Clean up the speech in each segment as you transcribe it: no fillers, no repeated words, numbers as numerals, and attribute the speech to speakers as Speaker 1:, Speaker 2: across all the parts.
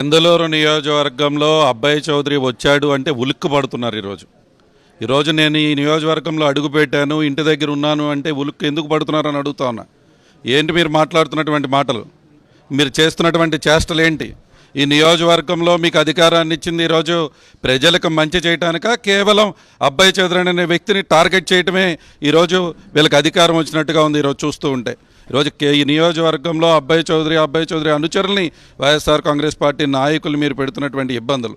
Speaker 1: ఇందులూరు నియోజకవర్గంలో అబ్బాయి చౌదరి వచ్చాడు అంటే ఉలిక్కు పడుతున్నారు ఈరోజు నేను ఈ నియోజకవర్గంలో అడుగుపెట్టాను, ఇంటి దగ్గర ఉన్నాను అంటే ఉలిక్కు ఎందుకు పడుతున్నారని అడుగుతా ఉన్నా. ఏంటి మీరు మాట్లాడుతున్నటువంటి మాటలు, మీరు చేస్తున్నటువంటి చేష్టలు ఏంటి? ఈ నియోజకవర్గంలో మీకు అధికారాన్ని ఇచ్చింది ఈరోజు ప్రజలకు మంచి చేయడానిక, కేవలం అబ్బాయి చౌదరి అనే వ్యక్తిని టార్గెట్ చేయటమే ఈరోజు వీళ్ళకి అధికారం వచ్చినట్టుగా ఉంది ఈరోజు చూస్తూ ఉంటే. ఈరోజు ఈ నియోజకవర్గంలో అబ్బాయి చౌదరి అనుచరుల్ని వైఎస్ఆర్ కాంగ్రెస్ పార్టీ నాయకులు మీరు పెడుతున్నటువంటి ఇబ్బందులు,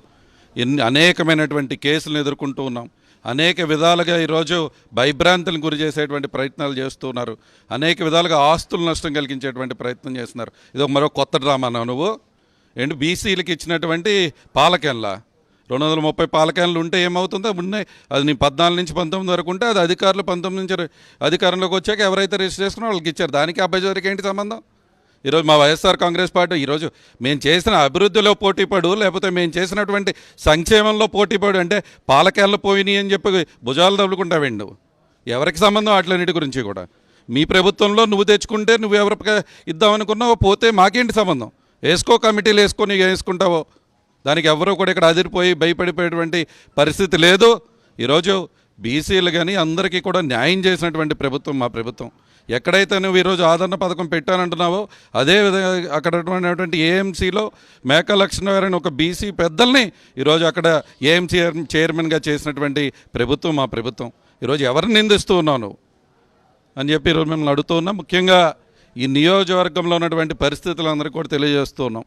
Speaker 1: అనేకమైనటువంటి కేసులను ఎదుర్కొంటూ ఉన్నాం. అనేక విధాలుగా ఈరోజు భయభ్రాంతులను గురి చేసేటువంటి ప్రయత్నాలు చేస్తున్నారు. అనేక విధాలుగా ఆస్తులు నష్టం కలిగించేటువంటి ప్రయత్నం చేస్తున్నారు. ఇది మరో కొత్త డ్రామానా నువ్వు? ఏంటి బీసీలకు ఇచ్చినటువంటి పాలకెన్లా 230 పాలకెన్లు ఉంటే ఏమవుతుందో ఉన్నాయి. అది నీ 14 నుంచి 19 వరకు ఉంటే అది అధికారులు 19 నుంచి అధికారంలోకి వచ్చాక ఎవరైతే రిజిస్టర్ చేసుకున్నా వాళ్ళకి ఇచ్చారు. దానికి అబ్బాయి చౌదరికి ఏంటి సంబంధం? ఈరోజు మా వైఎస్ఆర్ కాంగ్రెస్ పార్టీ ఈరోజు మేము చేసిన అభివృద్ధిలో పోటీపడు, లేకపోతే మేము చేసినటువంటి సంక్షేమంలో పోటీపడు అంటే పాలకేళ్ళు పోయినాయి అని చెప్పి భుజాలు తగులుకుంటావండి నువ్వు. ఎవరికి సంబంధం వాటిలన్నిటి గురించి కూడా? మీ ప్రభుత్వంలో నువ్వు తెచ్చుకుంటే నువ్వు ఎవరికి ఇద్దామనుకున్నావో, పోతే మాకేంటి సంబంధం? వేసుకో, కమిటీలు వేసుకొని వేసుకుంటావో, దానికి ఎవరో కూడా ఇక్కడ అదిరిపోయి భయపడిపోయేటువంటి పరిస్థితి లేదు. ఈరోజు బీసీలు కానీ అందరికీ కూడా న్యాయం చేసినటువంటి ప్రభుత్వం మా ప్రభుత్వం. ఎక్కడైతే నువ్వు ఈరోజు ఆదరణ పథకం పెట్టానంటున్నావో అదే విధంగా అక్కడ ఉన్నటువంటి ఏఎంసీలో మేకా లక్ష్మణ్ ఒక బీసీ పెద్దల్ని ఈరోజు అక్కడ ఏఎంసీ చైర్మన్గా చేసినటువంటి ప్రభుత్వం మా ప్రభుత్వం. ఈరోజు ఎవరిని నిందిస్తూ ఉన్నావు నువ్వు అని చెప్పి ఈరోజు మిమ్మల్ని అడుగుతూ ఉన్నాం. ముఖ్యంగా ఈ నియోజకవర్గంలో ఉన్నటువంటి పరిస్థితులు అందరికీ కూడా తెలియజేస్తూ ఉన్నాం.